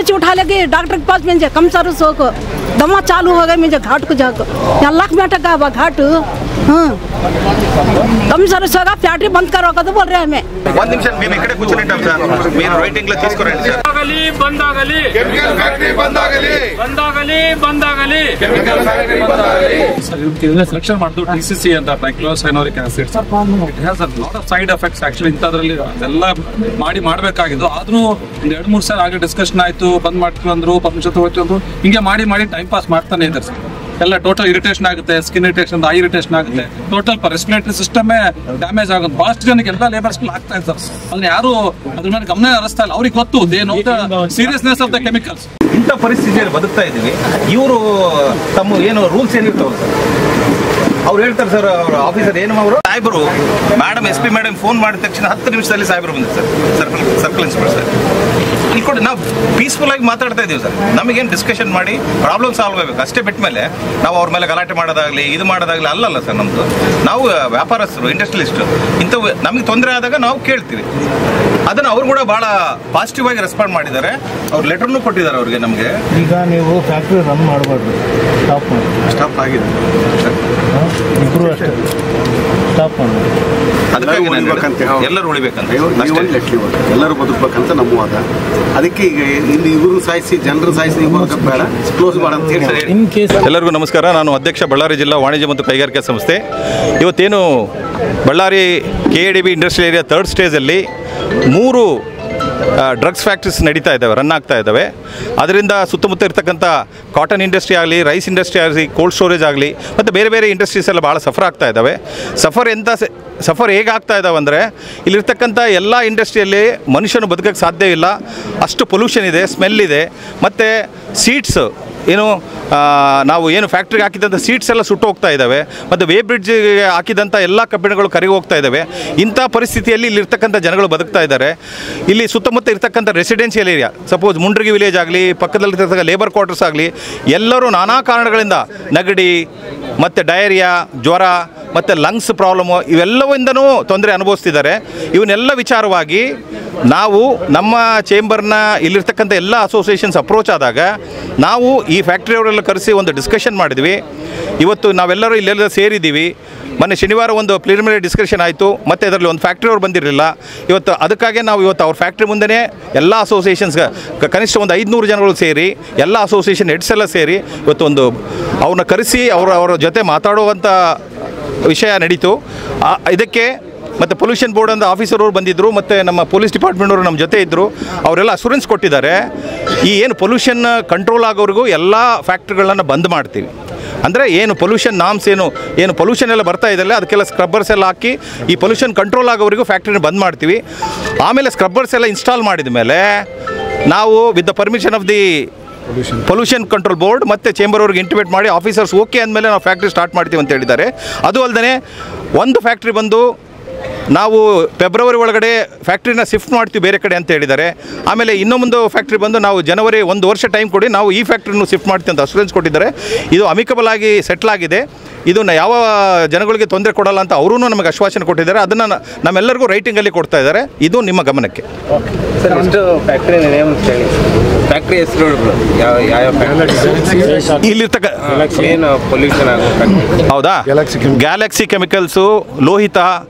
बच्चे उठा लेके डॉक्टर के पास मुझे कम सारू सो को दमा चालू हो गए मुझे घाट को जाकर यहाँ लाख में अटका हुआ घाट हाँ कम सारू सोगा फैक्ट्री बंद करो तो बोल रहे हैं हमें ಒಂದು ನಿಮಿಷ మేము ఇక్కడే కూర్చుంటాం సార్ మీరు రైటింగ్ లో తీసుకోరండి సార్ ಬಂದಾಗಲಿ ಕೆಮಿಕಲ್ ಫ್ಯಾಕ್ಟರಿ ಬಂದಾಗಲಿ ಇದನ್ನ ಸೆಲೆಕ್ಷನ್ ಮಾಡಿದ್ದು TCC ಅಂತ trichloroisocyanuric acid it has a lot of side effects actually ಇಂಥದ್ರಲ್ಲಿ ಅದೆಲ್ಲ ಮಾಡಬೇಕಾಗಿದ್ದು ಆದ್ರೂ ಒಂದು 2-3 ಸಾರಿ ಆಗಿ ಡಿಸ್ಕಷನ್ ಆಯ್ತು ಬಂದ್ ಮಾಡ್ಕೊಂಡ್ರು ಪರ್ಮಿಷನ್ ಹೋಯ್ತು ಅಂದ್ರು ಹಿಂಗೆ ಮಾಡಿ ಟೈಮ್ ಪಾಸ್ ಮಾಡ್ತಾನೆ ಇದ್ದಾರೆ ಸರ್ ಎಲ್ಲ ಟೋಟಲ್ ಇರಿಟೇಷನ್ ಆಗುತ್ತೆ ಸ್ಕಿನ್ ಇರಿಟೇಷನ್ ಐ ಇರಿಟೇಷನ್ ಆಗುತ್ತೆ ಟೋಟಲ್ ರೆಸ್ಪಿರೇಟರಿ ಸಿಸ್ಟಮೇ ಡ್ಯಾಮೇಜ್ ಆಗುತ್ತೆ ಬಹಳಷ್ಟು ಜನಕ್ಕೆ ಎಲ್ಲ ಲೇಬರ್ಸ್ ಆಗ್ತಾ ಇದೆ ಸರ್ ಅದನ್ನ ಯಾರು ಅದ್ರ ಮೇಲೆ ಗಮನ ಹರಿಸ್ತಾ ಇಲ್ಲ ಅವ್ರಿಗೆ ಗೊತ್ತು ಸೀರಿಯಸ್ನೆಸ್ ಆಫ್ ದ ಕೆಮಿಕಲ್ಸ್ ಇಂಥ ಪರಿಸ್ಥಿತಿಯಲ್ಲಿ ಬದುಕ್ತಾ ಇದ್ದೀವಿ ಇವರು ತಮ್ಮ ಏನು ರೂಲ್ಸ್ ಏನಿರ್ತಾವೆ ಸರ್ ಅವ್ರು ಹೇಳ್ತಾರೆ ಸರ್ ಅವ್ರ ಆಫೀಸರ್ ಏನು ಅವರು ಸಾಹೇಬರು ಮೇಡಮ್ SP ಮೇಡಮ್ ಫೋನ್ ಮಾಡಿದ ತಕ್ಷಣ 10 ನಿಮಿಷದಲ್ಲಿ ಸಾಹೇಬರು ಬಂದಿದ್ದಾರೆ ಸರ್ ಸರ್ಕಲ್ ಇನ್ಸ್ಪೆಕ್ಟರ್ ಇಲ್ಲಿ ಕೊಡಿ ನಾವು ಪೀಸ್ಫುಲ್ ಆಗಿ ಮಾತಾಡ್ತಾ ಇದೀವಿ ಸರ್ ನಮಗೇನು ಡಿಸ್ಕಷನ್ ಮಾಡಿ ಪ್ರಾಬ್ಲಮ್ ಸಾಲ್ವ್ ಆಗಬೇಕು ಅಷ್ಟೇ ಬಿಟ್ಟ ಮೇಲೆ ನಾವು ಅವ್ರ ಮೇಲೆ ಗಲಾಟೆ ಮಾಡೋದಾಗ್ಲಿ ಇದು ಮಾಡೋದಾಗ್ಲಿ ಅಲ್ಲಲ್ಲ ಸರ್ ನಮ್ದು ನಾವು ವ್ಯಾಪಾರಸ್ಥರು ಇಂಡಸ್ಟ್ರಿಯಲಿಸ್ಟ್ ಇಂಥವು ನಮಗೆ ತೊಂದರೆ ಆದಾಗ ನಾವು ಕೇಳ್ತೀವಿ ಅದನ್ನು ಅವ್ರು ಕೂಡ ಬಹಳ ಪಾಸಿಟಿವ್ ಆಗಿ ರೆಸ್ಪಾಂಡ್ ಮಾಡಿದ್ದಾರೆ ಅವ್ರು ಲೆಟರ್ನು ಕೊಟ್ಟಿದ್ದಾರೆ ಅವ್ರಿಗೆ ನಮಗೆ ಈಗ ನೀವು ಫ್ಯಾಕ್ಟ್ರಿ ರನ್ ಮಾಡಬಾರ್ದು ಸ್ಟಾಪ್ ಆಗಿದೆ ಇಬ್ಬರು ಅಷ್ಟೇ ಸ್ಟಾಪ್ ಮಾಡಿ ಅದಕ್ಕಾಗಿ ಎಲ್ಲರೂ ಉಳಿಬೇಕಂತ ಎಲ್ಲರೂ ಬದುಕಬೇಕಂತ ನಮ್ಮ ವಾದ ಅದಕ್ಕೆ ಈಗ ಇಲ್ಲಿ ಇವರು ಸಾಯಿಸಿ ಜನರು ಸಾಯಿಸಿ ಬೇಡ ಕ್ಲೋಸ್ ಮಾಡ ಅಂತ ಹೇಳಿ ಎಲ್ಲರಿಗೂ ನಮಸ್ಕಾರ ನಾನು ಅಧ್ಯಕ್ಷ ಬಳ್ಳಾರಿ ಜಿಲ್ಲಾ ವಾಣಿಜ್ಯ ಮತ್ತು ಕೈಗಾರಿಕಾ ಸಂಸ್ಥೆ ಇವತ್ತೇನು Ballari KADB industrial area 3rd ಸ್ಟೇಜಲ್ಲಿ 3 ಡ್ರಗ್ಸ್ ಫ್ಯಾಕ್ಟ್ರೀಸ್ ನಡೀತಾ ಇದ್ದಾವೆ ರನ್ ಆಗ್ತಾ ಇದ್ದಾವೆ ಅದರಿಂದ ಸುತ್ತಮುತ್ತ ಇರ್ತಕ್ಕಂಥ ಕಾಟನ್ ಇಂಡಸ್ಟ್ರಿ ಆಗಲಿ ರೈಸ್ ಇಂಡಸ್ಟ್ರಿ ಆಗಲಿ ಕೋಲ್ಡ್ ಸ್ಟೋರೇಜ್ ಆಗಲಿ ಮತ್ತು ಬೇರೆ ಇಂಡಸ್ಟ್ರೀಸ್ ಎಲ್ಲ ಭಾಳ ಸಫರ್ ಆಗ್ತಾ ಇದ್ದಾವೆ ಸಫರ್ ಹೇಗಾಗ್ತಾ ಇದ್ದಾವೆ ಅಂದರೆ ಇಲ್ಲಿರ್ತಕ್ಕಂಥ ಎಲ್ಲ ಇಂಡಸ್ಟ್ರಿಯಲ್ಲಿ ಮನುಷ್ಯನು ಬದುಕೋಕ್ಕೆ ಸಾಧ್ಯ ಇಲ್ಲ ಅಷ್ಟು ಪೊಲ್ಯೂಷನ್ ಇದೆ ಸ್ಮೆಲ್ ಇದೆ ಮತ್ತು ಸೀಡ್ಸ್ ಏನು ನಾವು ಏನು ಫ್ಯಾಕ್ಟ್ರಿಗೆ ಹಾಕಿದಂಥ ಸೀಡ್ಸ್ ಎಲ್ಲ ಸುಟ್ಟು ಹೋಗ್ತಾ ಇದ್ದಾವೆ ಮತ್ತು ವೇ ಬ್ರಿಡ್ಜ್ಗೆ ಹಾಕಿದಂಥ ಎಲ್ಲ ಕಬ್ಬಿಣಗಳು ಕರಗಿ ಹೋಗ್ತಾ ಇದ್ದಾವೆ ಇಂಥ ಪರಿಸ್ಥಿತಿಯಲ್ಲಿ ಇಲ್ಲಿರ್ತಕ್ಕಂಥ ಜನಗಳು ಬದುಕ್ತಾ ಇದ್ದಾರೆ ಇಲ್ಲಿ ಸುತ್ತಮುತ್ತ ಇರ್ತಕ್ಕಂಥ residential area suppose Mundrigi village ಆಗಲಿ ಪಕ್ಕದಲ್ಲಿರ್ತಕ್ಕಂಥ ಲೇಬರ್ ಕ್ವಾರ್ಟರ್ಸ್ ಆಗಲಿ ಎಲ್ಲರೂ ನಾನಾ ಕಾರಣಗಳಿಂದ ನೆಗಡಿ ಮತ್ತು ಡಯರಿಯಾ ಜ್ವರ ಮತ್ತು ಲಂಗ್ಸ್ ಪ್ರಾಬ್ಲಮ್ಮು ಇವೆಲ್ಲವಿಂದನೂ ತೊಂದರೆ ಅನುಭವಿಸ್ತಿದ್ದಾರೆ ಇವನ್ನೆಲ್ಲ ವಿಚಾರವಾಗಿ ನಾವು ನಮ್ಮ ಚೇಂಬರ್ನ ಇಲ್ಲಿರ್ತಕ್ಕಂಥ ಎಲ್ಲ ಅಸೋಸಿಯೇಷನ್ಸ್ ಅಪ್ರೋಚ್ ಆದಾಗ ನಾವು ಈ ಫ್ಯಾಕ್ಟ್ರಿಯವರೆಲ್ಲ ಕರೆಸಿ ಒಂದು ಡಿಸ್ಕಷನ್ ಮಾಡಿದ್ವಿ ಇವತ್ತು ನಾವೆಲ್ಲರೂ ಇಲ್ಲೆಲ್ಲ ಸೇರಿದ್ದೀವಿ ಮೊನ್ನೆ ಶನಿವಾರ ಒಂದು ಪ್ರಿಲಿಮಿನರಿ ಡಿಸ್ಕಷನ್ ಆಯಿತು ಮತ್ತು ಅದರಲ್ಲಿ ಒಂದು ಫ್ಯಾಕ್ಟ್ರಿಯವ್ರು ಬಂದಿರಲಿಲ್ಲ ಇವತ್ತು ಅದಕ್ಕಾಗಿ ನಾವು ಇವತ್ತು ಅವ್ರ ಫ್ಯಾಕ್ಟ್ರಿ ಮುಂದೆ ಎಲ್ಲ ಅಸೋಸಿಯೇಷನ್ಸ್ ಕನಿಷ್ಠ ಒಂದು 500 ಜನಗಳು ಸೇರಿ ಎಲ್ಲ ಅಸೋಸಿಯೇಷನ್ ಹೆಡ್ಸ್ ಎಲ್ಲ ಸೇರಿ ಇವತ್ತು ಒಂದು ಅವ್ರನ್ನ ಕರೆಸಿ ಅವರ ಜೊತೆ ಮಾತಾಡುವಂಥ ವಿಷಯ ನಡೀತು ಇದಕ್ಕೆ ಮತ್ತು ಪೊಲ್ಯೂಷನ್ ಬೋರ್ಡ್ ಅಂತ ಆಫೀಸರವರು ಬಂದಿದ್ದರು ಮತ್ತು ನಮ್ಮ ಪೊಲೀಸ್ ಡಿಪಾರ್ಟ್ಮೆಂಟವರು ನಮ್ಮ ಜೊತೆ ಇದ್ದರು ಅವರೆಲ್ಲ ಅಶ್ಯೂರೆನ್ಸ್ ಕೊಟ್ಟಿದ್ದಾರೆ ಈ ಏನು ಪೊಲ್ಯೂಷನ್ ಕಂಟ್ರೋಲ್ ಆಗೋವರೆಗೂ ಎಲ್ಲ ಫ್ಯಾಕ್ಟ್ರಿಗಳನ್ನು ಬಂದ್ ಮಾಡ್ತೀವಿ ಅಂದರೆ ಏನು ಪೊಲ್ಯೂಷನ್ ನಾಮ್ಸ್ ಏನು ಪೊಲ್ಯೂಷನ್ ಎಲ್ಲ ಬರ್ತಾ ಇದೆಯಲ್ಲ ಅದಕ್ಕೆಲ್ಲ ಸ್ಕ್ರಬ್ಬರ್ಸ್ ಎಲ್ಲ ಹಾಕಿ ಈ ಪೊಲ್ಯೂಷನ್ ಕಂಟ್ರೋಲ್ ಆಗೋವರೆಗೂ ಫ್ಯಾಕ್ಟ್ರಿನ ಬಂದ್ ಮಾಡ್ತೀವಿ ಆಮೇಲೆ ಸ್ಕ್ರಬ್ಬರ್ಸ್ ಎಲ್ಲ ಇನ್ಸ್ಟಾಲ್ ಮಾಡಿದ ಮೇಲೆ ನಾವು with the permission of the pollution control board ಮತ್ತು ಚೇಂಬರ್ ಅವ್ರಿಗೆ ಇಂಟಿಮೇಟ್ ಮಾಡಿ ಆಫೀಸರ್ಸ್ ಓಕೆ ಅಂದಮೇಲೆ ನಾವು ಫ್ಯಾಕ್ಟ್ರಿ ಸ್ಟಾರ್ಟ್ ಮಾಡ್ತೀವಿ ಅಂತ ಹೇಳಿದ್ದಾರೆ ಅದು ಅಲ್ಲದೆ ಒಂದು ಫ್ಯಾಕ್ಟ್ರಿ ಬಂದು ನಾವು ಫೆಬ್ರವರಿ ಒಳಗಡೆ ಫ್ಯಾಕ್ಟ್ರಿನ ಶಿಫ್ಟ್ ಮಾಡ್ತೀವಿ ಬೇರೆ ಕಡೆ ಅಂತ ಹೇಳಿದ್ದಾರೆ ಆಮೇಲೆ ಇನ್ನೊಂದು ಫ್ಯಾಕ್ಟ್ರಿ ಬಂದು ನಾವು ಜನವರಿ 1 ವರ್ಷ ಟೈಮ್ ಕೊಡಿ ನಾವು ಈ ಫ್ಯಾಕ್ಟ್ರಿನೂ ಶಿಫ್ಟ್ ಮಾಡ್ತೀವಿ ಅಂತ ಅಶ್ಯೂರೆನ್ಸ್ ಕೊಟ್ಟಿದ್ದಾರೆ ಇದು ಅಮಿಕಬಲ್ ಆಗಿ ಸೆಟ್ಲ್ ಆಗಿದೆ ಇದನ್ನು ಯಾವ ಜನಗಳಿಗೆ ತೊಂದರೆ ಕೊಡಲ್ಲ ಅಂತ ಅವರೂ ನಮಗೆ ಆಶ್ವಾಸನೆ ಕೊಟ್ಟಿದ್ದಾರೆ ಅದನ್ನು ನಮ್ಮೆಲ್ಲರಿಗೂ ರೈಟಿಂಗಲ್ಲಿ ಕೊಡ್ತಾ ಇದ್ದಾರೆ ಇದು ನಿಮ್ಮ ಗಮನಕ್ಕೆ ಫ್ಯಾಕ್ಟ್ರಿ ಹೆಸರು ಇಲ್ಲಿರ್ತಕ್ಕ ಹೌದಾ ಗ್ಯಾಲಕ್ಸಿ ಕೆಮಿಕಲ್ಸು ಲೋಹಿತ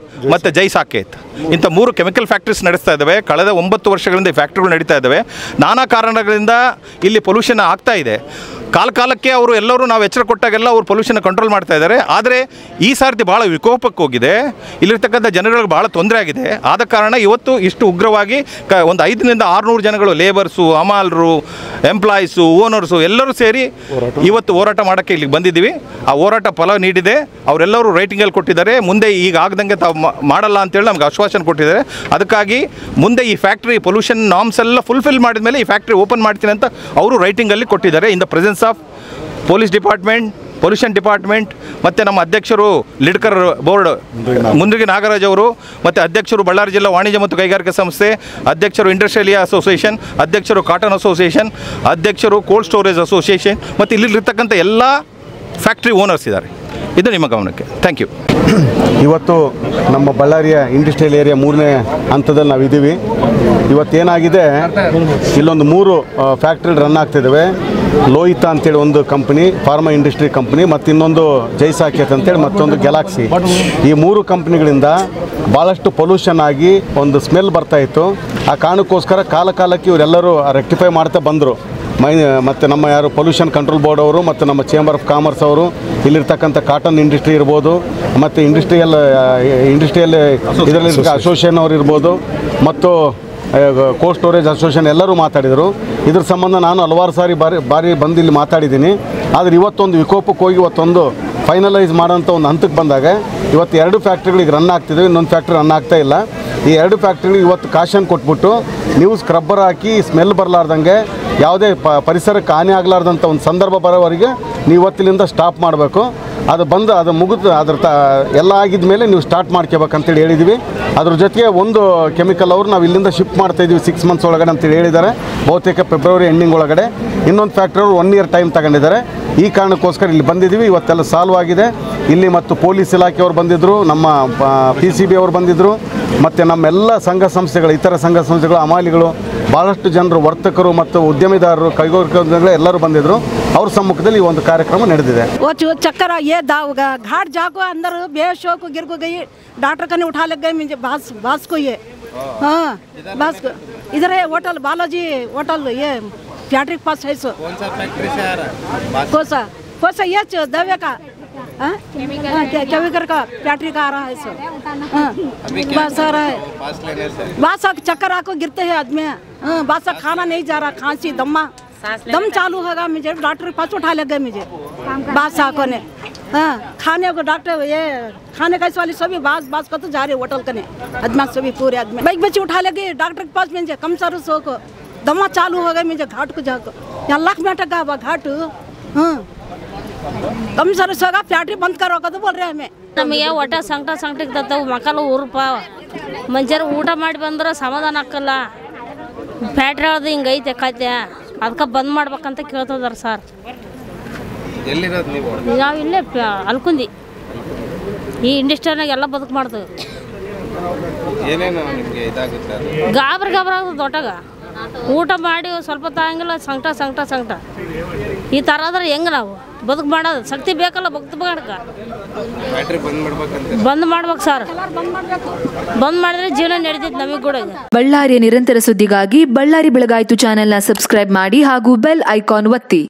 ಮತ್ತು ಜೈ ಸಾಕೇತ್ ಇಂಥ 3 ಕೆಮಿಕಲ್ ಫ್ಯಾಕ್ಟ್ರೀಸ್ ನಡೆಸ್ತಾ ಇದ್ದಾವೆ ಕಳೆದ 9 ವರ್ಷಗಳಿಂದ ಈ ಫ್ಯಾಕ್ಟ್ರಿಗಳು ನಡೀತಾ ಇದ್ದಾವೆ ನಾನಾ ಕಾರಣಗಳಿಂದ ಇಲ್ಲಿ ಪೊಲ್ಯೂಷನ್ ಆಗ್ತಾ ಇದೆ ಕಾಲಕ್ಕೆ ಅವರು ಎಲ್ಲರೂ ನಾವು ಎಚ್ಚರ ಕೊಟ್ಟಾಗೆಲ್ಲ ಅವರು ಪೊಲ್ಯೂಷನ್ ಕಂಟ್ರೋಲ್ ಮಾಡ್ತಾ ಇದ್ದಾರೆ ಆದರೆ ಈ ಸಾರ್ತಿ ಭಾಳ ವಿಕೋಪಕ್ಕೆ ಹೋಗಿದೆ ಇಲ್ಲಿರ್ತಕ್ಕಂಥ ಜನಗಳಿಗೆ ಭಾಳ ತೊಂದರೆ ಆಗಿದೆ ಆದ ಕಾರಣ ಇವತ್ತು ಇಷ್ಟು ಉಗ್ರವಾಗಿ ಒಂದು 500 600 ಜನಗಳು ಲೇಬರ್ಸು ಹಮಾಲರು ಎಂಪ್ಲಾಯೀಸು ಓನರ್ಸು ಎಲ್ಲರೂ ಸೇರಿ ಇವತ್ತು ಹೋರಾಟ ಮಾಡೋಕ್ಕೆ ಇಲ್ಲಿಗೆ ಬಂದಿದ್ದೀವಿ ಆ ಹೋರಾಟ ಫಲ ನೀಡಿದೆ ಅವರೆಲ್ಲರೂ ರೈಟಿಂಗಲ್ಲಿ ಕೊಟ್ಟಿದ್ದಾರೆ ಮುಂದೆ ಈಗ ಆಗದಂಗೆ ತಾವು ಮಾಡಲ್ಲ ಅಂತೇಳಿ ನಮ್ಗೆ ಆಶ್ವಾಸನೆ ಕೊಟ್ಟಿದ್ದಾರೆ ಅದಕ್ಕಾಗಿ ಮುಂದೆ ಈ ಫ್ಯಾಕ್ಟ್ರಿ ಪೊಲ್ಯೂಷನ್ ನಾಮ್ಸ್ ಎಲ್ಲ ಫುಲ್ಫಿಲ್ ಮಾಡಿದ ಮೇಲೆ ಈ ಫ್ಯಾಕ್ಟ್ರಿ ಓಪನ್ ಮಾಡ್ತೀನಿ ಅಂತ ಅವರು ರೈಟಿಂಗಲ್ಲಿ ಕೊಟ್ಟಿದ್ದಾರೆ in the presence of police department pollution department ಮತ್ತು ನಮ್ಮ ಅಧ್ಯಕ್ಷರು ಲಿಡ್ಕರ್ ಬೋರ್ಡ್ ಮುಂದ್ರಿಗಿ ನಾಗರಾಜ್ ಅವರು ಮತ್ತು ಅಧ್ಯಕ್ಷರು ಬಳ್ಳಾರಿ ಜಿಲ್ಲಾ ವಾಣಿಜ್ಯ ಮತ್ತು ಕೈಗಾರಿಕಾ ಸಂಸ್ಥೆ ಅಧ್ಯಕ್ಷರು ಇಂಡಸ್ಟ್ರಿಯಲ್ ಅಸೋಸಿಯೇಷನ್ ಅಧ್ಯಕ್ಷರು ಕಾಟನ್ ಅಸೋಸಿಯೇಷನ್ ಅಧ್ಯಕ್ಷರು ಕೋಲ್ಡ್ ಸ್ಟೋರೇಜ್ ಅಸೋಸಿಯೇಷನ್ ಮತ್ತು ಇಲ್ಲಿರ್ತಕ್ಕಂಥ ಎಲ್ಲ ಫ್ಯಾಕ್ಟ್ರಿ ಓನರ್ಸ್ ಇದ್ದಾರೆ ಇದು ನಿಮ್ಮ ಗಮನಕ್ಕೆ. Thank you. ಇವತ್ತು ನಮ್ಮ ಬಳ್ಳಾರಿಯ ಇಂಡಸ್ಟ್ರಿಯಲ್ ಏರಿಯಾ 3ನೇ ಹಂತದಲ್ಲಿ ನಾವಿದ್ದೀವಿ. ಇವತ್ತೇನಾಗಿದೆ, ಇಲ್ಲೊಂದು 3 ಫ್ಯಾಕ್ಟ್ರಿ ರನ್ ಆಗ್ತಿದ್ದಾವೆ. ಲೋಹಿತಾ ಅಂತೇಳಿ ಒಂದು ಕಂಪ್ನಿ, ಫಾರ್ಮಾ ಇಂಡಸ್ಟ್ರಿ ಕಂಪ್ನಿ, ಮತ್ತು ಇನ್ನೊಂದು ಜೈಸಾಕೇತ್ ಅಂತೇಳಿ ಮತ್ತೊಂದು ಗ್ಯಾಲಾಕ್ಸಿ. ಈ 3 ಕಂಪ್ನಿಗಳಿಂದ ಭಾಳಷ್ಟು ಪೊಲ್ಯೂಷನ್ ಆಗಿ ಒಂದು ಸ್ಮೆಲ್ ಬರ್ತಾಯಿತ್ತು. ಆ ಕಾರಣಕ್ಕೋಸ್ಕರ ಕಾಲಕ್ಕೆ ಇವರೆಲ್ಲರೂ ರೆಕ್ಟಿಫೈ ಮಾಡ್ತಾ ಬಂದರು. ಮತ್ತು ನಮ್ಮ ಯಾರು ಪೊಲ್ಯೂಷನ್ ಕಂಟ್ರೋಲ್ ಬೋರ್ಡ್ ಅವರು ಮತ್ತು ನಮ್ಮ ಚೇಂಬರ್ ಆಫ್ ಕಾಮರ್ಸ್ ಅವರು, ಇಲ್ಲಿರ್ತಕ್ಕಂಥ ಕಾಟನ್ ಇಂಡಸ್ಟ್ರಿ ಇರ್ಬೋದು, ಮತ್ತು ಇಂಡಸ್ಟ್ರಿಯಲ್ ಇದರಲ್ಲಿ ಅಸೋಸಿಯೇಷನ್ ಅವರು ಇರ್ಬೋದು, ಮತ್ತು ಕೋಲ್ಡ್ ಸ್ಟೋರೇಜ್ ಅಸೋಸಿಯೇಷನ್ ಎಲ್ಲರೂ ಮಾತಾಡಿದರು. ಇದ್ರ ಸಂಬಂಧ ನಾನು ಹಲವಾರು ಸಾರಿ ಬಾರಿ ಬಂದು ಇಲ್ಲಿ ಮಾತಾಡಿದ್ದೀನಿ. ಆದರೆ ಇವತ್ತೊಂದು ವಿಕೋಪಕ್ಕೆ ಹೋಗಿ ಇವತ್ತೊಂದು ಫೈನಲೈಸ್ ಮಾಡೋಂಥ ಒಂದು ಹಂತಕ್ಕೆ ಬಂದಾಗ ಇವತ್ತು 2 ಫ್ಯಾಕ್ಟ್ರಿಗಳಿಗೆ ರನ್ ಆಗ್ತಿದೆ, ಇನ್ನೊಂದು ಫ್ಯಾಕ್ಟ್ರಿ ರನ್ ಆಗ್ತಾ ಇಲ್ಲ. ಈ 2 ಫ್ಯಾಕ್ಟ್ರಿಗಳಿಗೆ ಇವತ್ತು ಕಾಷನ್ ಕೊಟ್ಬಿಟ್ಟು ನೀವು ಸ್ಕ್ರಬ್ಬರ್ ಹಾಕಿ ಸ್ಮೆಲ್ ಬರಲಾರ್ದಂಗೆ, ಯಾವುದೇ ಪರಿಸರಕ್ಕೆ ಹಾನಿ ಆಗಲಾರ್ದಂಥ ಒಂದು ಸಂದರ್ಭ ಬರೋವರೆಗೆ ನೀವು ಇವತ್ತಿನಿಂದ ಸ್ಟಾಪ್ ಮಾಡಬೇಕು. ಅದು ಬಂದು ಅದು ಮುಗಿದು ಎಲ್ಲ ಆಗಿದ ಮೇಲೆ ನೀವು ಸ್ಟಾರ್ಟ್ ಮಾಡ್ಕೋಬೇಕಂತೇಳಿ ಹೇಳಿದ್ವಿ. ಅದ್ರ ಜೊತೆಗೆ ಒಂದು ಕೆಮಿಕಲ್ ಅವರು ನಾವು ಇಲ್ಲಿಂದ ಶಿಫ್ಟ್ ಮಾಡ್ತಾಯಿದ್ದೀವಿ 6 ಮಂತ್ಸ್ ಒಳಗಡೆ ಅಂತೇಳಿ ಹೇಳಿದ್ದಾರೆ, ಬಹುತೇಕ ಫೆಬ್ರವರಿ ಎಂಡಿಂಗ್ ಒಳಗಡೆ. ಇನ್ನೊಂದು ಫ್ಯಾಕ್ಟ್ರಿ ಅವರು 1 ಇಯರ್ ಟೈಮ್ ತಗೊಂಡಿದ್ದಾರೆ. ಈ ಕಾರಣಕ್ಕೋಸ್ಕರ ಇಲ್ಲಿ ಬಂದಿದ್ದೀವಿ. ಇವತ್ತೆಲ್ಲ ಸಾಲ್ವ್ ಆಗಿದೆ. ಇಲ್ಲಿ ಮತ್ತು ಪೊಲೀಸ್ ಇಲಾಖೆಯವರು ಬಂದಿದ್ದರು, ನಮ್ಮ PCB ಅವರು ಬಂದಿದ್ದರು, ಮತ್ತು ನಮ್ಮೆಲ್ಲ ಸಂಘ ಸಂಸ್ಥೆಗಳು, ಇತರ ಸಂಘ ಸಂಸ್ಥೆಗಳು, ಹಮಾಲಿಗಳು, ಭಾಳಷ್ಟು ಜನರು, ವರ್ತಕರು ಮತ್ತು ಉದ್ಯಮಿದಾರರು, ಕೈಗಾರಿಕೋದ್ಯಮಿಗಳು ಎಲ್ಲರೂ ಬಂದಿದ್ದರು. ಅವ್ರ ಸಮ್ಮುಖದಲ್ಲಿ ಈ ಒಂದು ಕಾರ್ಯಕ್ರಮ ನಡೆದಿದೆ. चक्कर ये दाऊगा घाट जाको अंदर बेहोश हो गिर को गई, डॉक्टर कने उठा लग गए मुझे बास को ये। हाँ बास को इधर है होटल बालाजी होटल, ये फैक्ट्री के पास है। सो कौन सा फैक्ट्री से आ रहा है? कौन सा ये दवे का केमिकल का फैक्ट्री का आ रहा है। सो बस आ रहा है, बासा चक्कर आको गिरते हैं आदमी। बासा खाना नहीं जा रहा, खांसी दम चालू होगा मुझे, डॉक्टर के पास उठा लग गए मुझे बादशाह को ने। हाँ खाने को डॉक्टर ये खाने का वाली सभी बास को तो जा रहे होटल कने आदमी सभी पूरे आदमी बाइक बच्चे उठा लगे डॉक्टर के पास मुझे कम सारू सो को दमा चालू हो गए मुझे घाट को जाकर यहाँ लाख में टका हुआ घाट। हाँ कम सारू सोगा फ्याट्री बंद करो का तो बोल रहे हमें ನಮಗೆ ಒಟ್ಟ ಸಂಕಟ ಮಕ್ಕಳು ಉರುಪ ಮಂಜರು ಊಟ ಮಾಡಿ ಬಂದ್ರೆ ಸಮಾಧಾನ ಆಕಲ್ಲ. ಫ್ಯಾಕ್ಟ್ರಿ ಹೇಳ್ದು ಹಿಂಗೈತೆ ಕತೆ, ಅದಕ್ಕೆ ಬಂದ್ ಮಾಡ್ಬೇಕಂತ ಕೇಳ್ತಿದಾರೆ ಸರ್. ಎಲ್ಲಿರೋದು ನೀವು? ನಾವು ಇಲ್ಲೇ ಅಲ್ಕುಂದಿ ಈ ಇಂಡಸ್ಟ್ರಿಯಾಗ ಎಲ್ಲ ಬದುಕು ಮಾಡ್ತೀವಿ. ಏನೇನು ನಿಮಗೆ ಇದಾಗುತ್ತೆ? ಗಾಬರಿ ಆಗುತ್ತೆ ದೊಡ್ಡಗ. ಊಟ ಮಾಡಿ ಸ್ವಲ್ಪ ತಾಂಗಿಲ್ಲ, ಸಂಕಟ ಈ ಥರ ಆದ್ರೆ ಹೆಂಗೆ ನಾವು ಬದುಕು ಮಾಡೋದು? ಶಕ್ತಿ ಬೇಕಲ್ಲ ಬದುಕು ಮಾಡಕ್ಕೆ. ಫ್ಯಾಕ್ಟ್ರಿ ಬಂದ್ ಮಾಡ್ಬೇಕು ಸರ್. ಬಂದ್ ಮಾಡಿದ್ರೆ ಜೀವನ ನಡೆದೈತೆ ನಮಗೆ ಕೂಡ. ಬಳ್ಳಾರಿಯ ನಿರಂತರ ಸುದ್ದಿಗಾಗಿ ಬಳ್ಳಾರಿ ಬೆಳಗಾಯಿತು ಚಾನೆಲ್ನ ಸಬ್ಸ್ಕ್ರೈಬ್ ಮಾಡಿ ಹಾಗೂ ಬೆಲ್ ಐಕಾನ್ ಒತ್ತಿ.